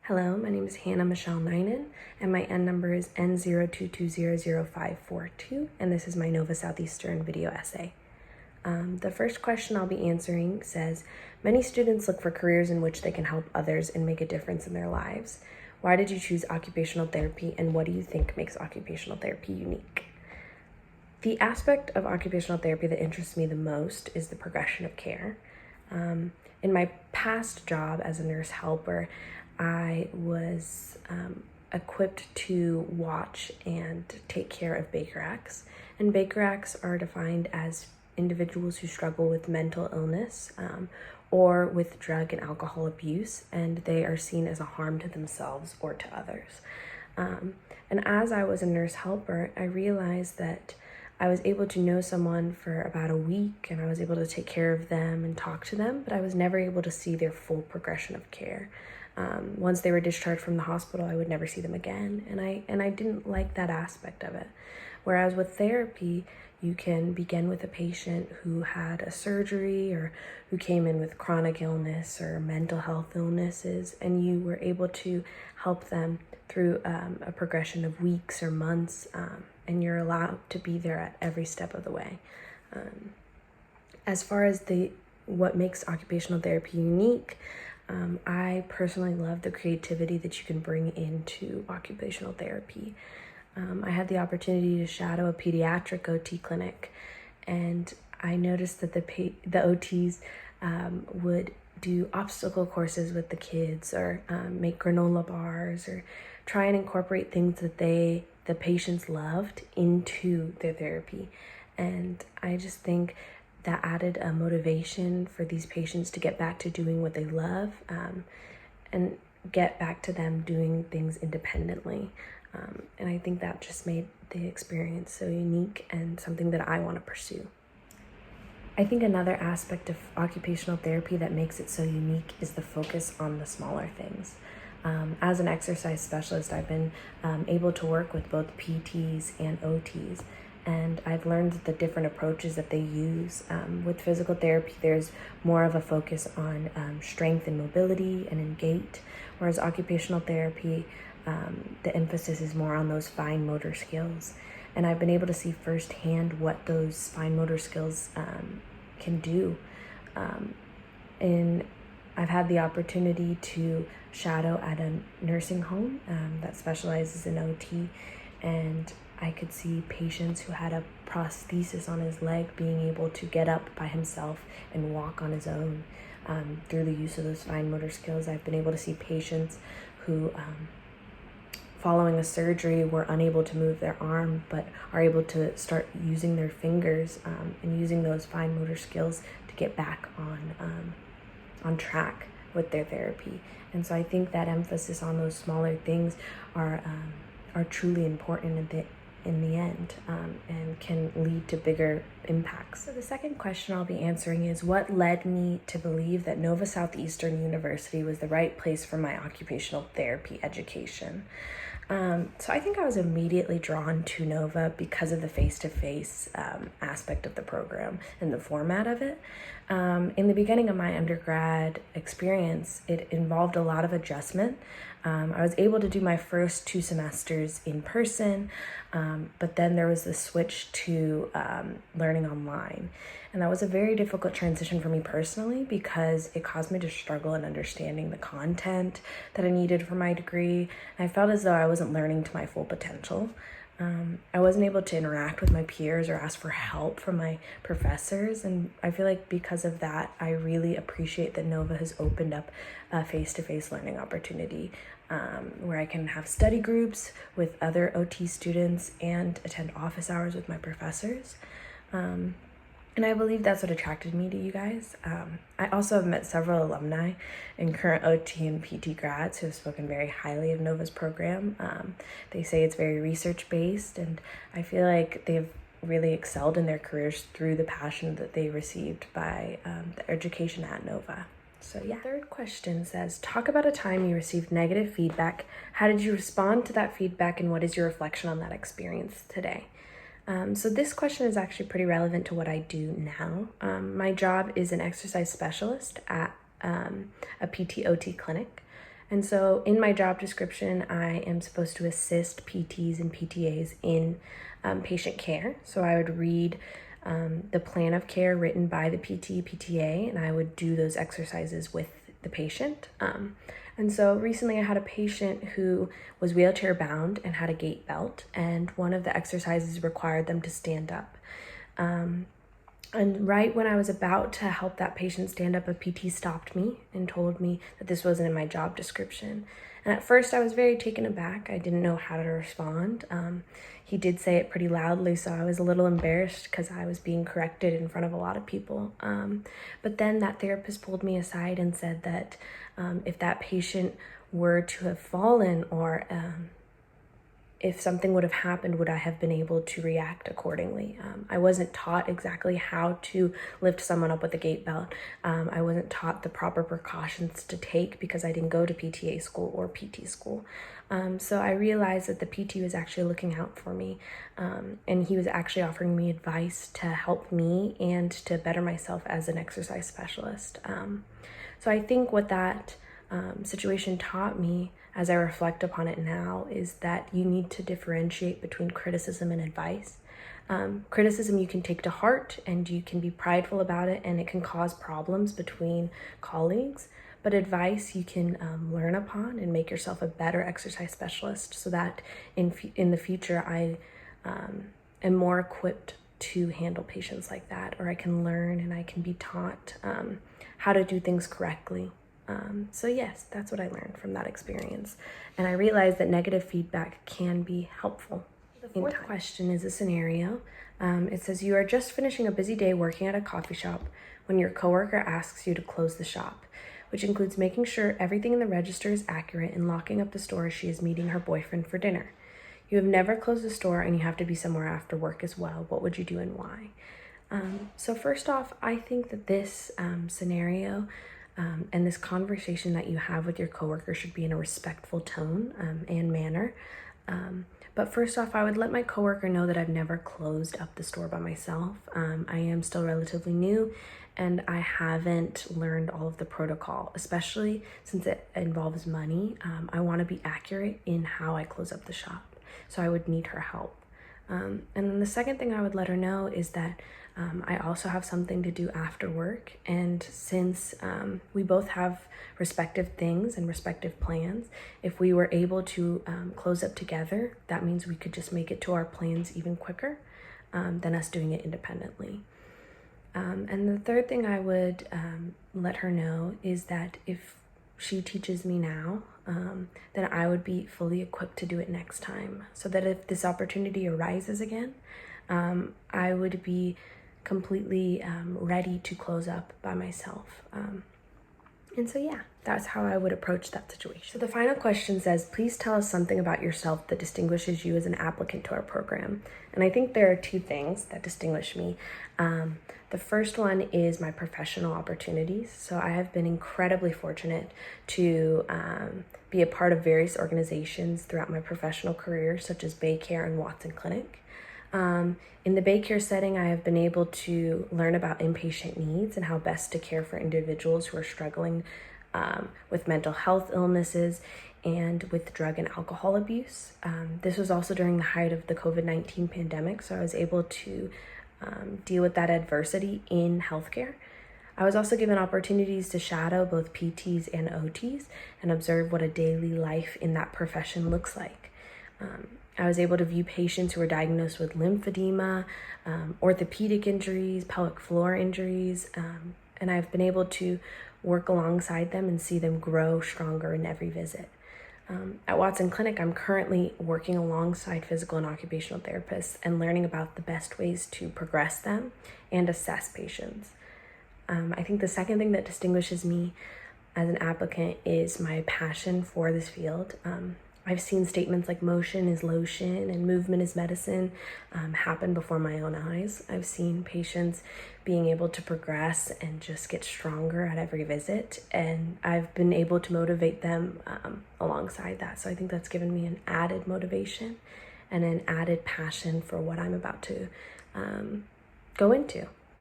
Hello, my name is Hannah Michelle Ninen, and my N number is N02200542, and this is my Nova Southeastern video essay. The first question I'll be answering says, many students look for careers in which they can help others and make a difference in their lives. Why did you choose occupational therapy, and what do you think makes occupational therapy unique? The aspect of occupational therapy that interests me the most is the progression of care. In my past job as a nurse helper, I was equipped to watch and take care of Baker Acts. And Baker Acts are defined as individuals who struggle with mental illness or with drug and alcohol abuse, and they are seen as a harm to themselves or to others. And as I was a nurse helper, I realized that I was able to know someone for about a week, and I was able to take care of them and talk to them, but I was never able to see their full progression of care. Once they were discharged from the hospital, I would never see them again, and I didn't like that aspect of it. Whereas with therapy, you can begin with a patient who had a surgery or who came in with chronic illness or mental health illnesses, and you were able to help them through a progression of weeks or months, and you're allowed to be there at every step of the way. As far as what makes occupational therapy unique, I personally love the creativity that you can bring into occupational therapy. I had the opportunity to shadow a pediatric OT clinic, and I noticed that the OTs would do obstacle courses with the kids, or make granola bars, or try and incorporate things that the patients loved into their therapy. And I just think that added a motivation for these patients to get back to doing what they love, and get back to them doing things independently. And I think that just made the experience so unique and something that I want to pursue. I think another aspect of occupational therapy that makes it so unique is the focus on the smaller things. As an exercise specialist, I've been able to work with both PTs and OTs, and I've learned the different approaches that they use. With physical therapy, there's more of a focus on strength and mobility and in gait, whereas occupational therapy, the emphasis is more on those fine motor skills. And I've been able to see firsthand what those fine motor skills can do. And I've had the opportunity to shadow at a nursing home that specializes in OT, and I could see patients who had a prosthesis on his leg being able to get up by himself and walk on his own through the use of those fine motor skills. I've been able to see patients who, following a surgery, were unable to move their arm, but are able to start using their fingers and using those fine motor skills to get back on track with their therapy. And so I think that emphasis on those smaller things are truly important in the end, and can lead to bigger impacts. So the second question I'll be answering is, what led me to believe that Nova Southeastern University was the right place for my occupational therapy education? So I think I was immediately drawn to Nova because of the face-to-face aspect of the program and the format of it. In the beginning of my undergrad experience, it involved a lot of adjustment. I was able to do my first 2 semesters in person, but then there was the switch to learning online. And that was a very difficult transition for me personally, because it caused me to struggle in understanding the content that I needed for my degree. I felt as though I wasn't learning to my full potential. I wasn't able to interact with my peers or ask for help from my professors, and I feel like because of that, I really appreciate that Nova has opened up a face-to-face learning opportunity where I can have study groups with other OT students and attend office hours with my professors. And I believe that's what attracted me to you guys. I also have met several alumni and current OT and PT grads who have spoken very highly of Nova's program. They say it's very research-based, and I feel like they've really excelled in their careers through the passion that they received by the education at Nova. So yeah. The third question says, talk about a time you received negative feedback. How did you respond to that feedback, and what is your reflection on that experience today? So this question is actually pretty relevant to what I do now. My job is an exercise specialist at a PT-OT clinic, And so in my job description, I am supposed to assist PTs and PTAs in patient care. So I would read the plan of care written by the PT, PTA, and I would do those exercises with the patient. And so recently I had a patient who was wheelchair bound and had a gait belt, and one of the exercises required them to stand up. And right when I was about to help that patient stand up, a PT stopped me and told me that this wasn't in my job description. And at first I was very taken aback. I didn't know how to respond. He did say it pretty loudly, so I was a little embarrassed because I was being corrected in front of a lot of people. But then that therapist pulled me aside and said that if that patient were to have fallen or if something would have happened, would I have been able to react accordingly? I wasn't taught exactly how to lift someone up with a gait belt. I wasn't taught the proper precautions to take because I didn't go to PTA school or PT school. So I realized that the PT was actually looking out for me, and he was actually offering me advice to help me and to better myself as an exercise specialist. So I think what that situation taught me, as I reflect upon it now, is that you need to differentiate between criticism and advice. Criticism you can take to heart and you can be prideful about it, and it can cause problems between colleagues. But advice you can learn upon and make yourself a better exercise specialist, so that in the future I am more equipped to handle patients like that, or I can learn and I can be taught how to do things correctly. So yes, that's what I learned from that experience. And I realized that negative feedback can be helpful. The fourth question is a scenario. It says, you are just finishing a busy day working at a coffee shop when your coworker asks you to close the shop, which includes making sure everything in the register is accurate and locking up the store as she is meeting her boyfriend for dinner. You have never closed the store and you have to be somewhere after work as well. What would you do and why? So first off, I think that this scenario and this conversation that you have with your coworker should be in a respectful tone and manner. But first off, I would let my coworker know that I've never closed up the store by myself. I am still relatively new and I haven't learned all of the protocol, especially since it involves money. I want to be accurate in how I close up the shop, so I would need her help. And then the second thing I would let her know is that I also have something to do after work, and since we both have respective things and respective plans, if we were able to close up together, that means we could just make it to our plans even quicker than us doing it independently. And the third thing I would let her know is that if she teaches me now, then I would be fully equipped to do it next time, so that if this opportunity arises again, I would be completely ready to close up by myself. And so yeah, that's how I would approach that situation. So the final question says, please tell us something about yourself that distinguishes you as an applicant to our program. And I think there are two things that distinguish me. The first one is my professional opportunities. So I have been incredibly fortunate to be a part of various organizations throughout my professional career, such as Baycare and Watson Clinic. In the Baycare setting, I have been able to learn about inpatient needs and how best to care for individuals who are struggling with mental health illnesses and with drug and alcohol abuse. This was also during the height of the COVID-19 pandemic, so I was able to deal with that adversity in healthcare. I was also given opportunities to shadow both PTs and OTs and observe what a daily life in that profession looks like. I was able to view patients who were diagnosed with lymphedema, orthopedic injuries, pelvic floor injuries, and I've been able to work alongside them and see them grow stronger in every visit. At Watson Clinic, I'm currently working alongside physical and occupational therapists and learning about the best ways to progress them and assess patients. I think the second thing that distinguishes me as an applicant is my passion for this field. I've seen statements like motion is lotion and movement is medicine happen before my own eyes. I've seen patients being able to progress and just get stronger at every visit, and I've been able to motivate them alongside that. So I think that's given me an added motivation and an added passion for what I'm about to go into.